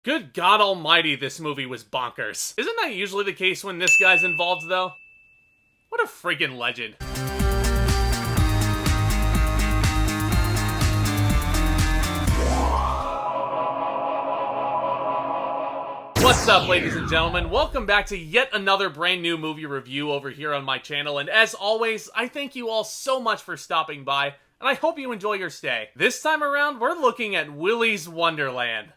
Good God almighty, this movie was bonkers. Isn't that usually the case when this guy's involved, though? What a friggin' legend. What's up, ladies and gentlemen? Welcome back to yet another brand new movie review over here on my channel, and as always, I thank you all so much for stopping by, and I hope you enjoy your stay. This time around, we're looking at Willy's Wonderland.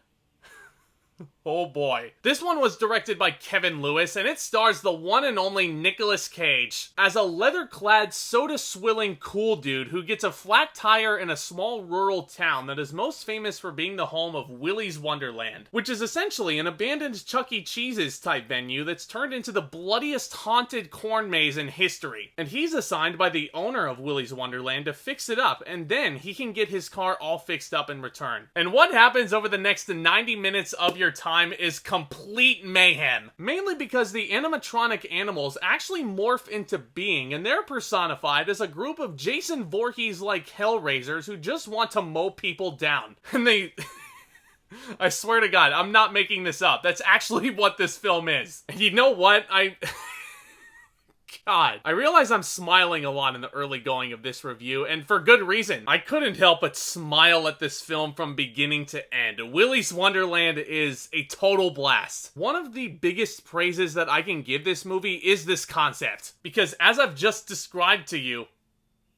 Oh boy. This one was directed by Kevin Lewis, and it stars the one and only Nicolas Cage as a leather-clad, soda-swilling cool dude who gets a flat tire in a small rural town that is most famous for being the home of Willy's Wonderland, which is essentially an abandoned Chuck E. Cheese's type venue that's turned into the bloodiest haunted corn maze in history. And he's assigned by the owner of Willy's Wonderland to fix it up, and then he can get his car all fixed up in return. And what happens over the next 90 minutes of your time is complete mayhem. Mainly because the animatronic animals actually morph into being, and they're personified as a group of Jason Voorhees-like hellraisers who just want to mow people down. And they... I swear to God, I'm not making this up. That's actually what this film is. And you know what? God, I realize I'm smiling a lot in the early going of this review, and for good reason. I couldn't help but smile at this film from beginning to end. Willy's Wonderland is a total blast. One of the biggest praises that I can give this movie is this concept, because as I've just described to you,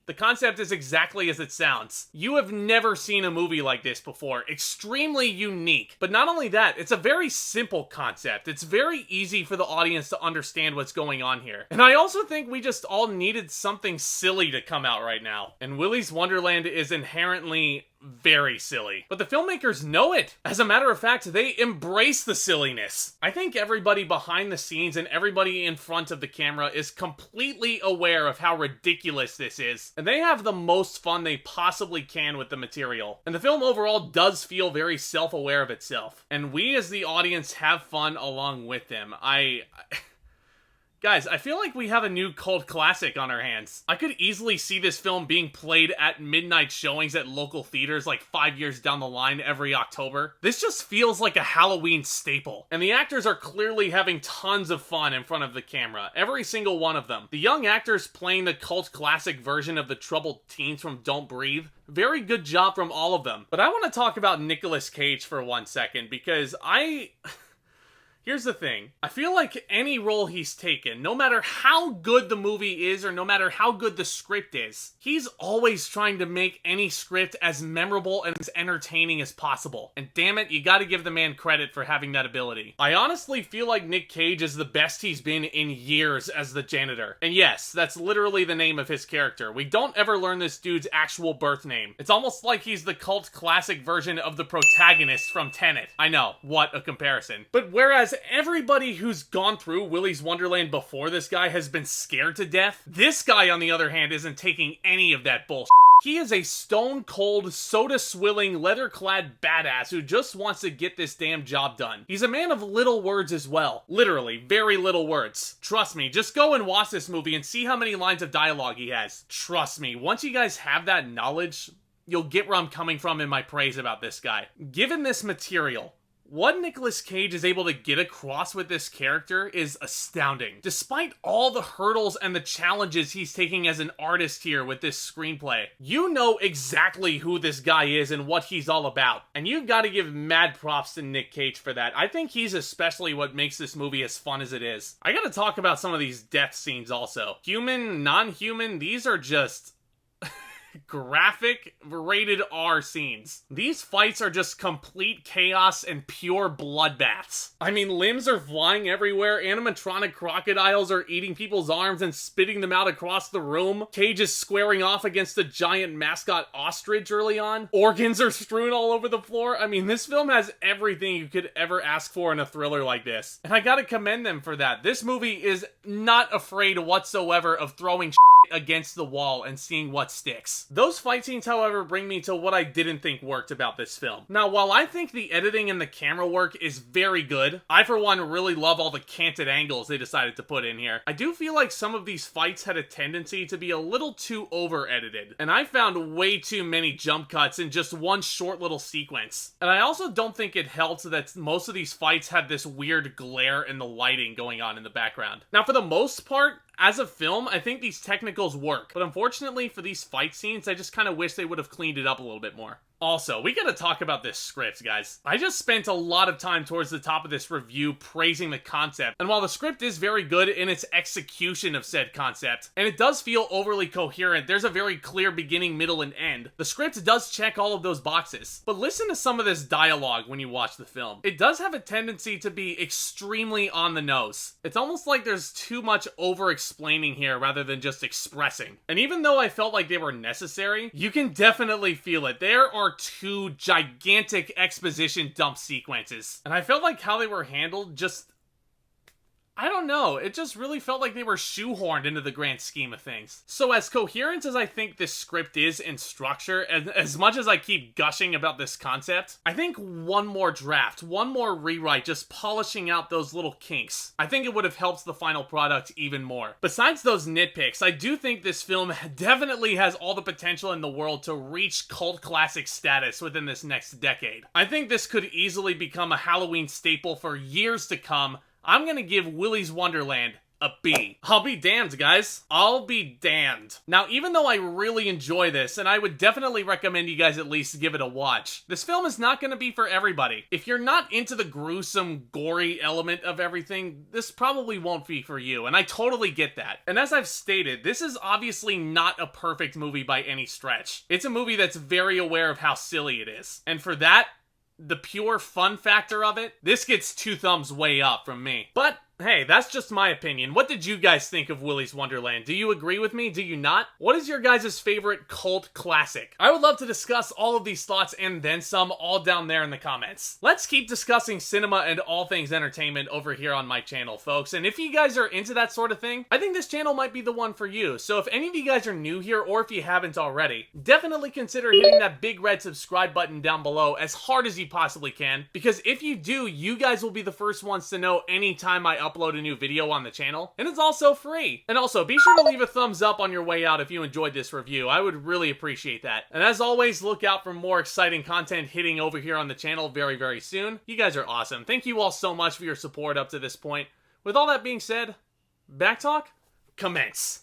the concept is exactly as it sounds. You have never seen a movie like this before. Extremely unique. But not only that, it's a very simple concept. It's very easy for the audience to understand what's going on here. And I also think we just all needed something silly to come out right now. And Willy's Wonderland is inherently very silly. But the filmmakers know it. As a matter of fact, they embrace the silliness. I think everybody behind the scenes and everybody in front of the camera is completely aware of how ridiculous this is. And they have the most fun they possibly can with the material. And the film overall does feel very self-aware of itself. And we as the audience have fun along with them. Guys, I feel like we have a new cult classic on our hands. I could easily see this film being played at midnight showings at local theaters like 5 years down the line every October. This just feels like a Halloween staple. And the actors are clearly having tons of fun in front of the camera. Every single one of them. The young actors playing the cult classic version of the troubled teens from Don't Breathe. Very good job from all of them. But I want to talk about Nicolas Cage for 1 second because here's the thing. I feel like any role he's taken, no matter how good the movie is or no matter how good the script is, he's always trying to make any script as memorable and as entertaining as possible. And damn it, you gotta give the man credit for having that ability. I honestly feel like Nick Cage is the best he's been in years as the janitor. And yes, that's literally the name of his character. We don't ever learn this dude's actual birth name. It's almost like he's the cult classic version of the protagonist from Tenet. I know, what a comparison. But whereas everybody who's gone through Willy's Wonderland before this guy has been scared to death, this guy, on the other hand, isn't taking any of that bullshit. He is a stone-cold, soda-swilling, leather-clad badass who just wants to get this damn job done. He's a man of little words as well. Literally, very little words. Trust me, just go and watch this movie and see how many lines of dialogue he has. Trust me, once you guys have that knowledge, you'll get where I'm coming from in my praise about this guy. Given this material, what Nicolas Cage is able to get across with this character is astounding. Despite all the hurdles and the challenges he's taking as an artist here with this screenplay, you know exactly who this guy is and what he's all about. And you've got to give mad props to Nick Cage for that. I think he's especially what makes this movie as fun as it is. I gotta talk about some of these death scenes also. Human, non-human, these are just graphic rated R scenes. These fights are just complete chaos and pure bloodbaths. I mean, limbs are flying everywhere, animatronic crocodiles are eating people's arms and spitting them out across the room, Cage is squaring off against a giant mascot ostrich early on, organs are strewn all over the floor. I mean, this film has everything you could ever ask for in a thriller like this. And I gotta commend them for that. This movie is not afraid whatsoever of throwing against the wall and seeing what sticks. Those fight scenes, however, bring me to what I didn't think worked about this film. Now, while I think the editing and the camera work is very good, I for one really love all the canted angles they decided to put in here. I do feel like some of these fights had a tendency to be a little too over-edited, and I found way too many jump cuts in just one short little sequence. And I also don't think it helped that most of these fights had this weird glare in the lighting going on in the background. Now, for the most part, as a film, I think these technicals work, but unfortunately for these fight scenes, I just kind of wish they would have cleaned it up a little bit more. Also, we gotta talk about this script, guys. I just spent a lot of time towards the top of this review praising the concept, and while the script is very good in its execution of said concept, and it does feel overly coherent, there's a very clear beginning, middle, and end. The script does check all of those boxes, but listen to some of this dialogue when you watch the film. It does have a tendency to be extremely on the nose. It's almost like there's too much over-explaining here rather than just expressing. And even though I felt like they were necessary, you can definitely feel it. There are two gigantic exposition dump sequences, and I felt like how they were handled just, I don't know, it just really felt like they were shoehorned into the grand scheme of things. So as coherent as I think this script is in structure, and as much as I keep gushing about this concept, I think one more draft, one more rewrite, just polishing out those little kinks, I think it would have helped the final product even more. Besides those nitpicks, I do think this film definitely has all the potential in the world to reach cult classic status within this next decade. I think this could easily become a Halloween staple for years to come. I'm gonna give Willy's Wonderland a B. I'll be damned, guys. I'll be damned. Now, even though I really enjoy this, and I would definitely recommend you guys at least give it a watch, this film is not gonna be for everybody. If you're not into the gruesome, gory element of everything, this probably won't be for you, and I totally get that. And as I've stated, this is obviously not a perfect movie by any stretch. It's a movie that's very aware of how silly it is. And for that, the pure fun factor of it, this gets 2 thumbs way up from me. But hey, that's just my opinion. What did you guys think of Willy's Wonderland? Do you agree with me? Do you not? What is your guys' favorite cult classic? I would love to discuss all of these thoughts and then some all down there in the comments. Let's keep discussing cinema and all things entertainment over here on my channel, folks. And if you guys are into that sort of thing, I think this channel might be the one for you. So if any of you guys are new here, or if you haven't already, definitely consider hitting that big red subscribe button down below as hard as you possibly can. Because if you do, you guys will be the first ones to know anytime I upload a new video on the channel, and it's also free. And also, be sure to leave a thumbs up on your way out if you enjoyed this review. I would really appreciate that. And as always, look out for more exciting content hitting over here on the channel very, very soon. You guys are awesome. Thank you all so much for your support up to this point. With all that being said, back talk, commence.